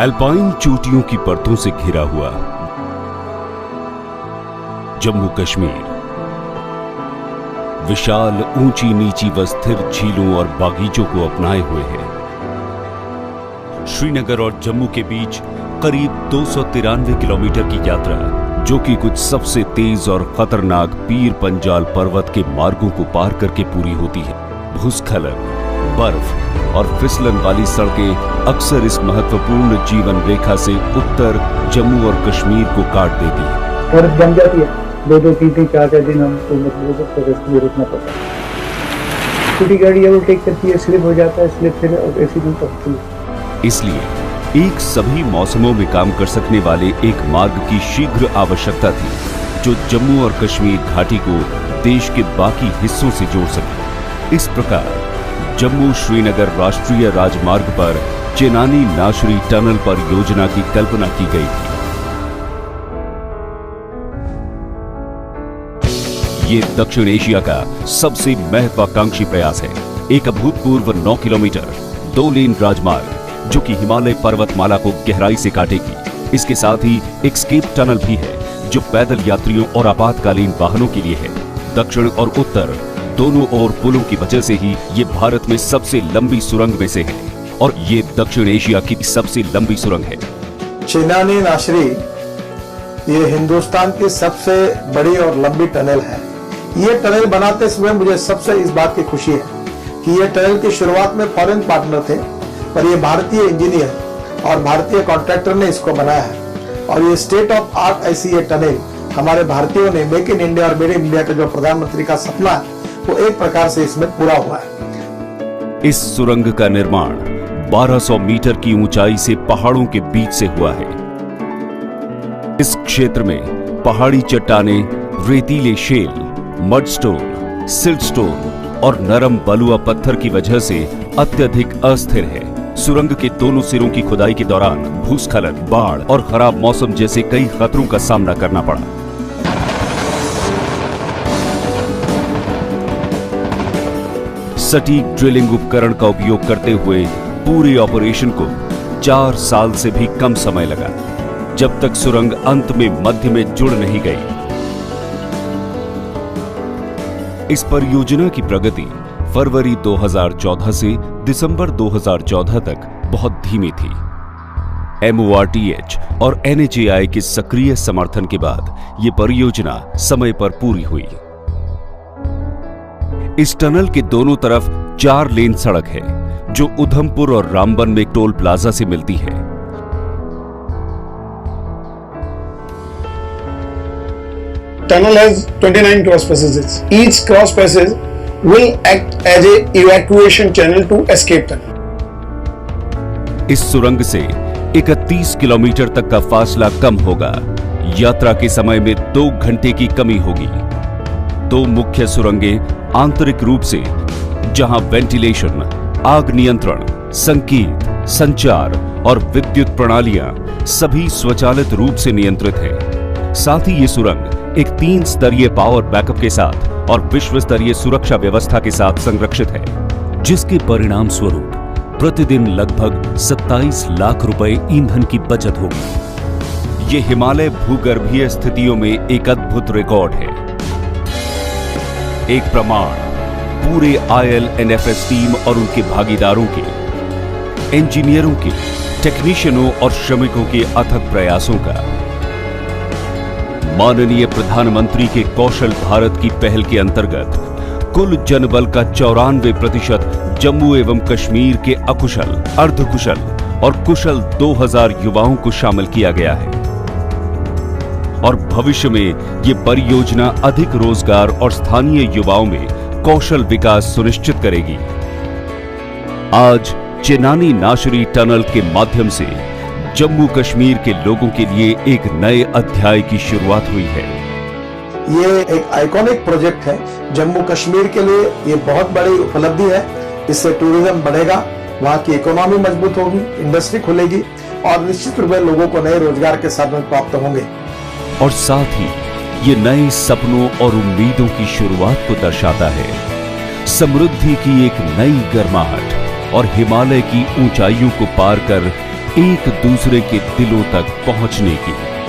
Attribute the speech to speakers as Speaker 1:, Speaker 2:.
Speaker 1: Alpine चोटियों की परतों से घिरा हुआ जम्मू कश्मीर विशाल ऊंची नीची व स्थिर झीलों और बागीचों को अपनाए हुए है। श्रीनगर और जम्मू के बीच करीब 293 किलोमीटर की यात्रा, जो कि कुछ सबसे तेज और खतरनाक पीर पंजाल पर्वत के मार्गों को पार करके पूरी होती है। भूस्खलन, बर्फ और फिसलन वाली सड़कें अक्सर इस महत्वपूर्ण जीवन रेखा से उत्तर जम्मू और कश्मीर को काट देती है।
Speaker 2: बर्फ जम जाती है, 2-2, 3-3, 4-4 दिन हमको मतलब रेस्क्यू में रुकना पड़ता है। छोटी गाड़ी ओवरटेक करती है, स्लिप हो जाता है, स्लिप फिर एक्सीडेंट होती है।
Speaker 1: इसलिए एक सभी मौसमों में काम कर सकने वाले एक मार्ग की शीघ्र आवश्यकता थी, जो जम्मू और कश्मीर घाटी को देश के बाकी हिस्सों से जोड़ सके। इस प्रकार जम्मू श्रीनगर राष्ट्रीय राजमार्ग पर चेनानी नाशरी टनल परियोजना की कल्पना की गई थी। ये दक्षिण एशिया का सबसे महत्वाकांक्षी प्रयास है। एक अभूतपूर्व 9 किलोमीटर 2 लेन राजमार्ग, जो कि हिमालय पर्वतमाला को गहराई से काटेगी। इसके साथ ही एक स्केप टनल भी है, जो पैदल यात्रियों और आपातकालीन वाहनों के लिए है। दक्षिण और उत्तर दोनों ओर पुलों की वजह से ही ये भारत में सबसे लंबी सुरंग में से है, और ये दक्षिण एशिया की सबसे लंबी सुरंग है।
Speaker 3: चेनानी नाशरी ये हिंदुस्तान की सबसे बड़ी और लंबी टनल है। ये टनल बनाते समय मुझे सबसे इस बात की खुशी है कि ये टनल की शुरुआत में फॉरेन पार्टनर थे, पर ये भारतीय इंजीनियर और भारतीय कॉन्ट्रैक्टर ने इसको बनाया है। और ये स्टेट ऑफ आर्ट ऐसी ये टनल हमारे भारतीयों ने मेक इन इंडिया और मेड इन इंडिया का जो प्रधानमंत्री का सपना है, वो एक प्रकार से इसमें पूरा हुआ है।
Speaker 1: इस सुरंग का निर्माण 1200 मीटर की ऊंचाई से पहाड़ों के बीच से हुआ है। इस क्षेत्र में पहाड़ी चट्टानें, रेतीले शेल, मडस्टोन, सिल्टस्टोन और नरम बलुआ पत्थर की वजह से अत्यधिक अस्थिर है। सुरंग के दोनों सिरों की खुदाई के दौरान भूस्खलन, बाढ़ और खराब मौसम जैसे कई खतरों का सामना करना पड़ा। सटीक ड्रिलिंग उपकरण का उपयोग करते हुए पूरे ऑपरेशन को 4 साल से भी कम समय लगा, जब तक सुरंग अंत में मध्य में जुड़ नहीं गई। इस परियोजना की प्रगति फरवरी 2014 से दिसंबर 2014 तक बहुत धीमी थी। MORTH और NHAI के सक्रिय समर्थन के बाद ये परियोजना समय पर पूरी हुई। इस टनल के दोनों तरफ 4 लेन सड़क है, जो उधमपुर और रामबन में टोल प्लाजा से मिलती है।
Speaker 4: Tunnel has 29 cross passages. Each cross passage will act as a evacuation channel to escape tunnel.
Speaker 1: इस सुरंग से 31 किलोमीटर तक का फासला कम होगा। यात्रा के समय में 2 घंटे की कमी होगी। 2 मुख्य सुरंगें आंतरिक रूप से, जहां वेंटिलेशन, आग नियंत्रण, संकेत, संचार और विद्युत प्रणालियां सभी स्वचालित रूप से नियंत्रित है। साथ ही ये सुरंग एक 3 स्तरीय पावर बैकअप के साथ और विश्व स्तरीय सुरक्षा व्यवस्था के साथ संरक्षित है, जिसके परिणाम स्वरूप प्रतिदिन लगभग 27 लाख रुपए ईंधन की बचत होगी। ये हिमालय भूगर्भीय स्थितियों में एक अद्भुत रिकॉर्ड है, एक प्रमाण पूरे ILNFS टीम और उनके भागीदारों के, इंजीनियरों के, टेक्नीशियनों और श्रमिकों के अथक प्रयासों का। माननीय प्रधानमंत्री के कौशल भारत की पहल के अंतर्गत कुल जनबल का 94% जम्मू एवं कश्मीर के अकुशल, अर्धकुशल और कुशल 2000 युवाओं को शामिल किया गया है। और भविष्य में ये परियोजना अधिक रोजगार और स्थानीय युवाओं में कौशल विकास सुनिश्चित करेगी। आज चेनानी नाशरी टनल के माध्यम से जम्मू कश्मीर के लोगों के लिए एक नए अध्याय की शुरुआत हुई है।
Speaker 3: ये एक आइकॉनिक प्रोजेक्ट है जम्मू कश्मीर के लिए। ये बहुत बड़ी उपलब्धि है। इससे टूरिज्म बढ़ेगा, वहाँ की इकोनॉमी मजबूत होगी, इंडस्ट्री खुलेगी और निश्चित रूप में लोगों को नए रोजगार के साधन प्राप्त होंगे।
Speaker 1: और साथ ही ये नए सपनों और उम्मीदों की शुरुआत को दर्शाता है। समृद्धि की एक नई गर्माहट और हिमालय की ऊंचाइयों को पार कर एक दूसरे के दिलों तक पहुंचने की।